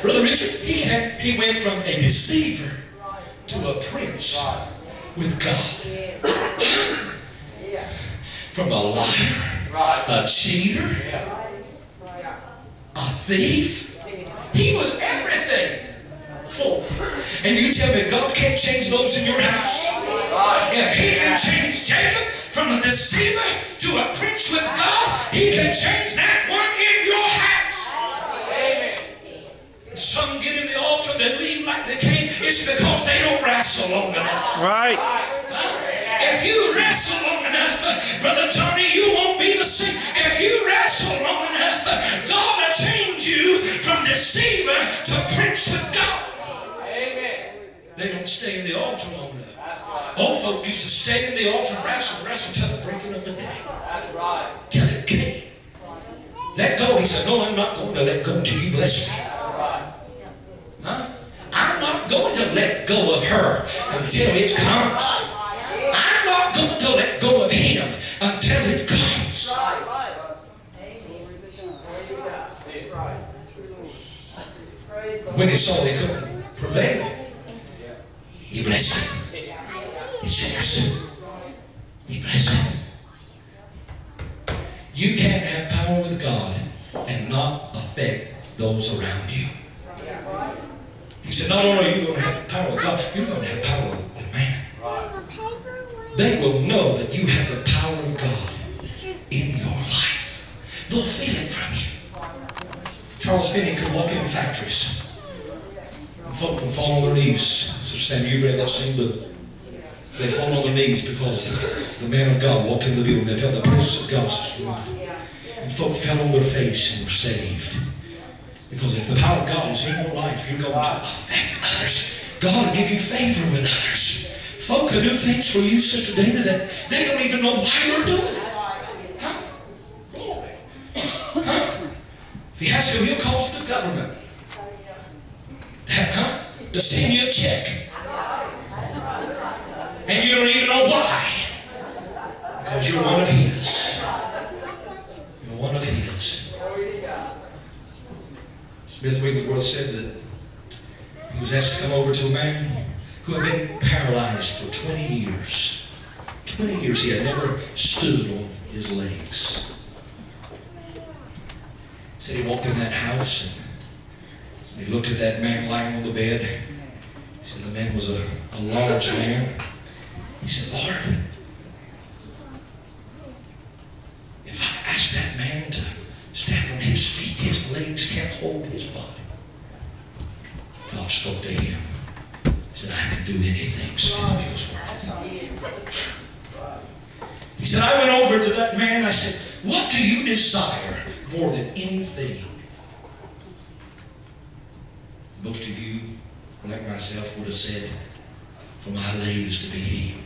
Brother Richard, he went from a deceiver to a prince with God. From a liar, a cheater, a thief. He was everything. And you tell me God can't change those in your house? If He can change Jacob from a deceiver to a prince with God, He can change that one in your house. Some get in the altar, they leave like they came. It's because they don't wrestle long enough. Right. If you wrestle long enough, Brother Johnny, you won't be the same. If you wrestle long enough, God will change you from deceiver to prince with God. They don't stay in the altar long enough. Old folk used to stay in the altar and wrestle till the breaking of the day. That's right. Till it came. Let go. He said, no, I'm not going to let go until you bless me. Huh? I'm not going to let go of her until it comes. I'm not going to let go of him until it comes. When he saw he couldn't prevail, he blessed him. He said, he blessed him. You can't have power with God and not affect those around you. He said, not only are you going to have power with God, you're going to have power with man. They will know that you have the power of God in your life. They'll feel it from you. Charles Finney could walk in factories. And folk would fall on their knees. Sister Sammy, you read that same book. They fall on their knees because the man of God walked in the building. They felt the presence of God. And folk fell on their face and were saved. Because if the power of God is in your life, you're going to affect others. God will give you favor with others. Folk can do things for you, Sister Dana, that they don't even know why they're doing it. Huh? Glory. Huh? If he has to, he'll call the government. Huh? To send you a check. And you don't even know why. Because you're one of his. You're one of his. Smith Wigglesworth said that he was asked to come over to a man who had been paralyzed for 20 years. 20 years he had never stood on his legs. He said he walked in that house and he looked at that man lying on the bed. He said the man was a large man. He said, Lord, if I ask that man to stand on his feet, his legs can't hold his body. God spoke to him. He said, I can do anything, Smith Wigglesworth. He said, I went over to that man and I said, what do you desire more than anything? Most of you, like myself, would have said, for my legs to be healed.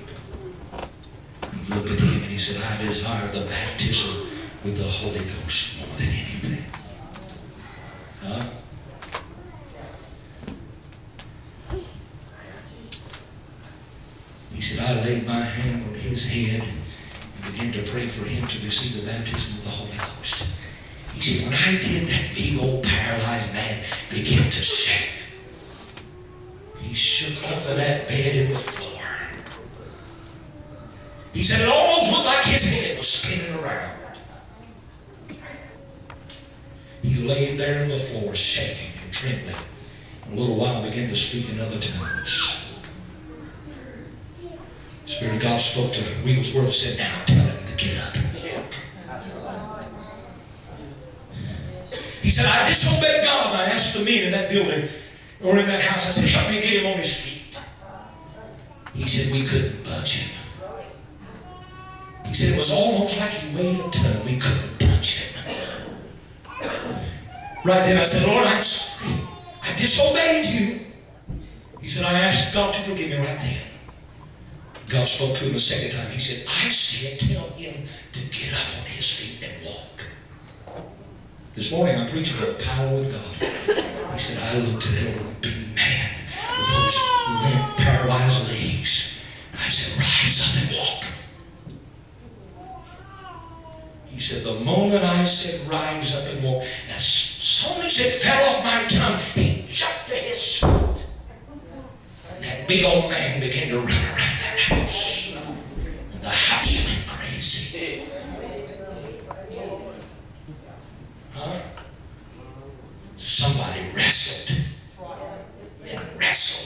He looked at him and he said, I desire the baptism with the Holy Ghost more than anything. Huh? He said, I laid my hand on his head and began to pray for him to receive the baptism of the Holy Ghost. He said, when I did, that big old paralyzed man began to shake. He shook off of that bed in the floor. He said it almost looked like his head was spinning around. He laid there on the floor, shaking and trembling. In a little while, began to speak in other tongues. The Spirit of God spoke to Wigglesworth and said, now tell him to get up and walk. He said, I disobeyed God. I asked the men in that building or in that house, I said, help me get him on his feet. He said, we couldn't budge him. He said, it was almost like he weighed a ton. We couldn't touch him. Right then I said, Lord, I disobeyed you. He said, I asked God to forgive me right then. God spoke to him a second time. He said, I said, tell him to get up on his feet and walk. This morning I'm preaching about power with God. He said, I looked at that old big man with those limp, paralyzed legs. I said, rise up and walk. He said, the moment I said rise up and walk, as soon as it fell off my tongue, he big old man began to run around that house. And the house went crazy. Huh? Somebody wrestled and wrestled